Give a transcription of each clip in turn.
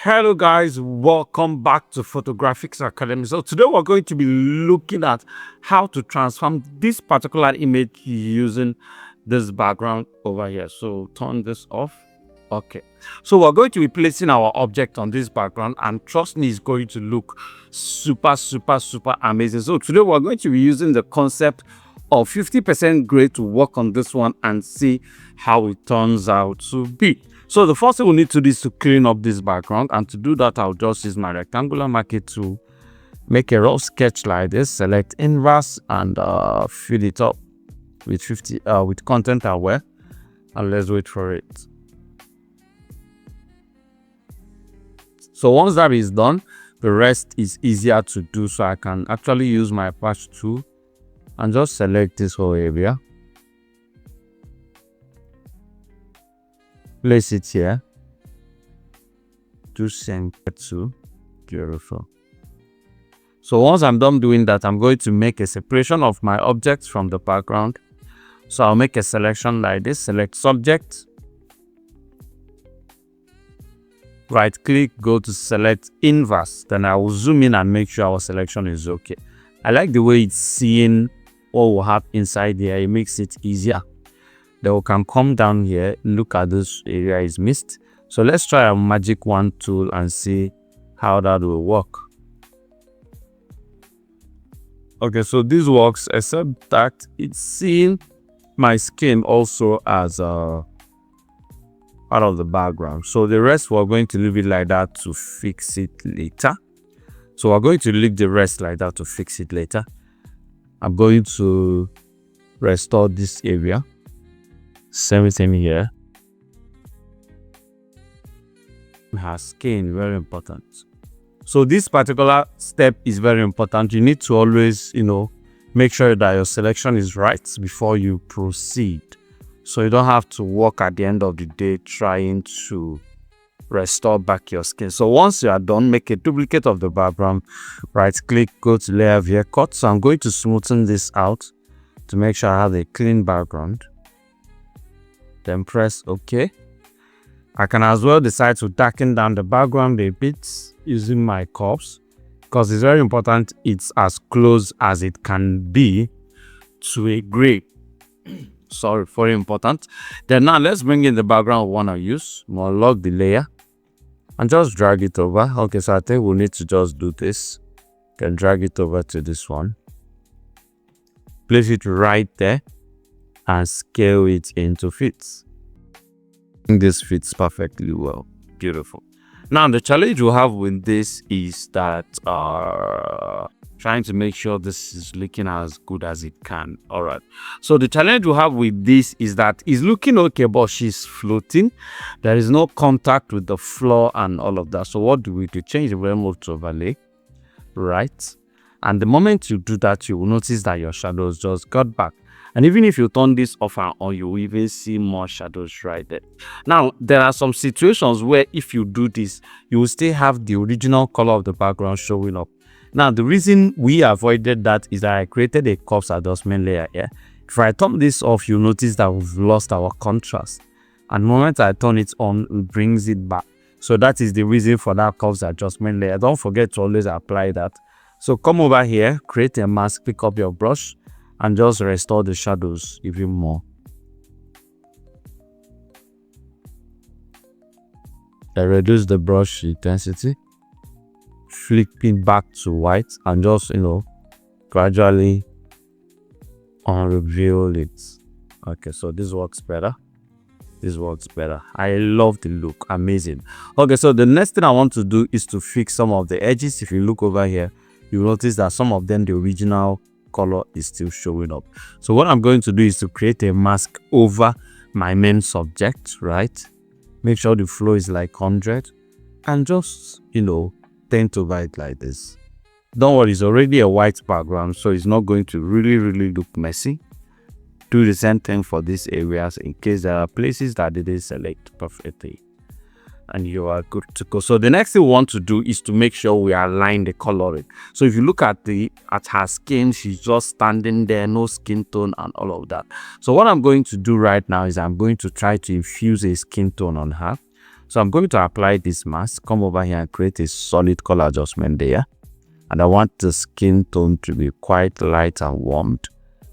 Hello guys, welcome back to Photographics Academy. So today we're going to be looking at how to transform this particular image using this background over here. So turn this off. Okay, so we're going to be placing our object on this background, and trust me, it's going to look super amazing. So today we're going to be using the concept of 50% gray to work on this one and see how it turns out to be. So the first thing we need to do is to clean up this background, and to do that I'll just use my rectangular marker tool, make a rough sketch like this, select inverse and fill it up with with content aware, and let's wait for it. So once that is done, the rest is easier to do. So I can actually use my patch tool and just select this whole area, place it here, do center to, beautiful. So once I'm done doing that, I'm going to make a separation of my objects from the background. So I'll make a selection like this, select subject, right click, go to select inverse, then I will zoom in and make sure our selection is okay. I like the way it's seeing what we have inside here. It makes it easier. Then we can come down here, look at this area is missed. So let's try a magic wand tool and see how that will work. Okay, so this works, except that it's seeing my skin also as a part of the background. So the rest we're going to leave it like that to fix it later. So we're going to leave the rest like that to fix it later. I'm going to restore this area. Same thing here. Her skin, very important. So this particular step is very important. You need to always, make sure that your selection is right before you proceed. So you don't have to work at the end of the day trying to restore back your skin. So once you are done, make a duplicate of the background, right click, go to layer via cut. So I'm going to smoothen this out to make sure I have a clean background. Then press OK. I can as well decide to darken down the background a bit using my curves, because it's very important it's as close as it can be to a gray. Sorry, very important. Then now let's bring in the background we want to use. We'll lock the layer and just drag it over. Okay, so I think we'll need to just do this. Can drag it over to this one. Place it right there and scale it into fits. I think this fits perfectly well. Beautiful. Now the challenge we have with this is that trying to make sure this is looking as good as it can. All right, so the challenge we have with this is that it's looking okay, but she's floating. There is no contact with the floor and all of that. So what do we do? Change the mode to overlay, right? And the moment you do that, you will notice that your shadows just got back. And even if you turn this off and on, you will even see more shadows right there. Now, there are some situations where if you do this, you will still have the original color of the background showing up. Now, the reason we avoided that is that I created a curves adjustment layer here. If I turn this off, you'll notice that we've lost our contrast. And the moment I turn it on, it brings it back. So that is the reason for that curves adjustment layer. Don't forget to always apply that. So come over here, create a mask, pick up your brush, and just restore the shadows even more. I reduce the brush intensity, flip it back to white, and just gradually unreveal it. Okay, so this works better. This works better. I love the look, amazing. Okay, so the next thing I want to do is to fix some of the edges. If you look over here, you notice that some of them, the original color is still showing up. So what I'm going to do is to create a mask over my main subject, right? Make sure the flow is like 100 and just tint over it like this. Don't worry, it's already a white background, so it's not going to really look messy. Do the same thing for these areas in case there are places that didn't select perfectly, and you are good to go. So the next thing we want to do is to make sure we align the coloring. So if you look at her skin, she's just standing there, no skin tone and all of that. So what I'm going to do right now is I'm going to try to infuse a skin tone on her. So I'm going to apply this mask, come over here and create a solid color adjustment there. And I want the skin tone to be quite light and warmed.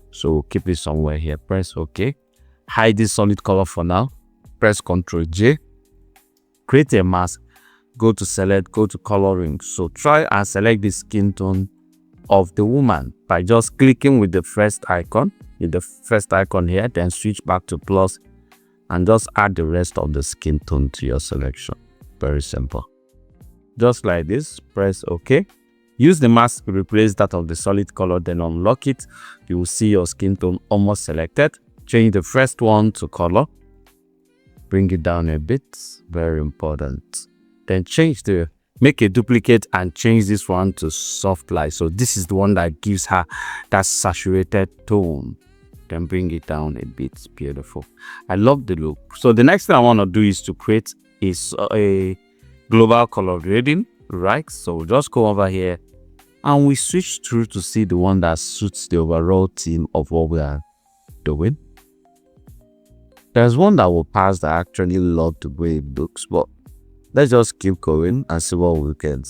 So keep it somewhere here. Press OK. Hide this solid color for now. Press Ctrl J. Create a mask. Go to select, go to coloring. So try and select the skin tone of the woman by just clicking with the first icon. In the first icon here, then switch back to plus and just add the rest of the skin tone to your selection. Very simple. Just like this, press OK. Use the mask to replace that of the solid color, then unlock it. You will see your skin tone almost selected. Change the first one to color. Bring it down a bit. Very important. Then make a duplicate and change this one to soft light. So this is the one that gives her that saturated tone. Then bring it down a bit. Beautiful. I love the look. So the next thing I want to do is to create a global color grading, right? So just go over here and we switch through to see the one that suits the overall theme of what we are doing. There's one that will pass that I actually love the way it looks, but let's just keep going and see what we get.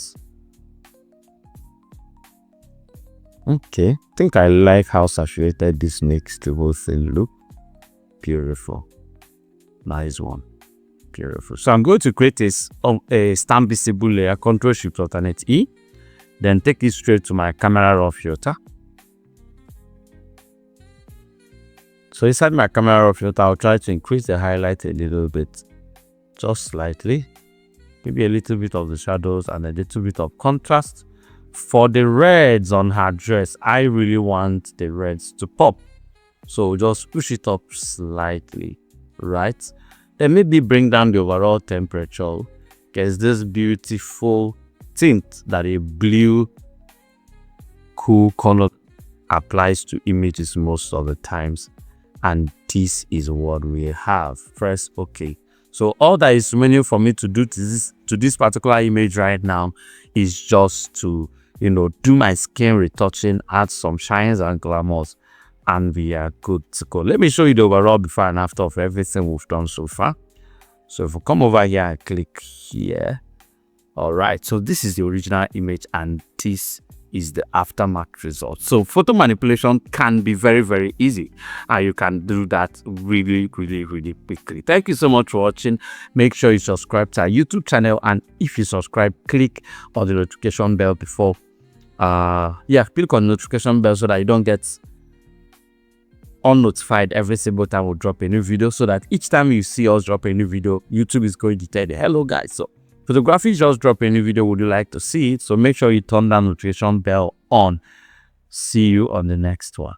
Okay, I think I like how saturated this makes the whole thing look. Beautiful. Nice one. Beautiful. So I'm going to create a stamp visible layer, Ctrl Shift Alternate E. Then take it straight to my camera raw filter. So inside my camera raw filter, I'll try to increase the highlight a little bit. Just slightly. Maybe a little bit of the shadows and a little bit of contrast. For the reds on her dress, I really want the reds to pop. So just push it up slightly, right? Then maybe bring down the overall temperature. There's this beautiful tint that a blue cool color applies to images most of the times. And this is what we have. Press OK. So all that is remaining for me to do to this particular image right now is just to, do my skin retouching, add some shines and glamours, and we are good to go. Let me show you the overall before and after of everything we've done so far. So if we come over here and click here, all right, so this is the original image and this is the aftermath result. So photo manipulation can be very, very easy, and you can do that really, really, really quickly. Thank you so much for watching. Make sure you subscribe to our YouTube channel, and if you subscribe, click on the notification bell before click on the notification bell so that you don't get unnotified every single time we drop a new video, so that each time you see us drop a new video, YouTube is going to tell you, hello guys, so photography just drop a new video, would you like to see it? So make sure you turn that notification bell on. See you on the next one.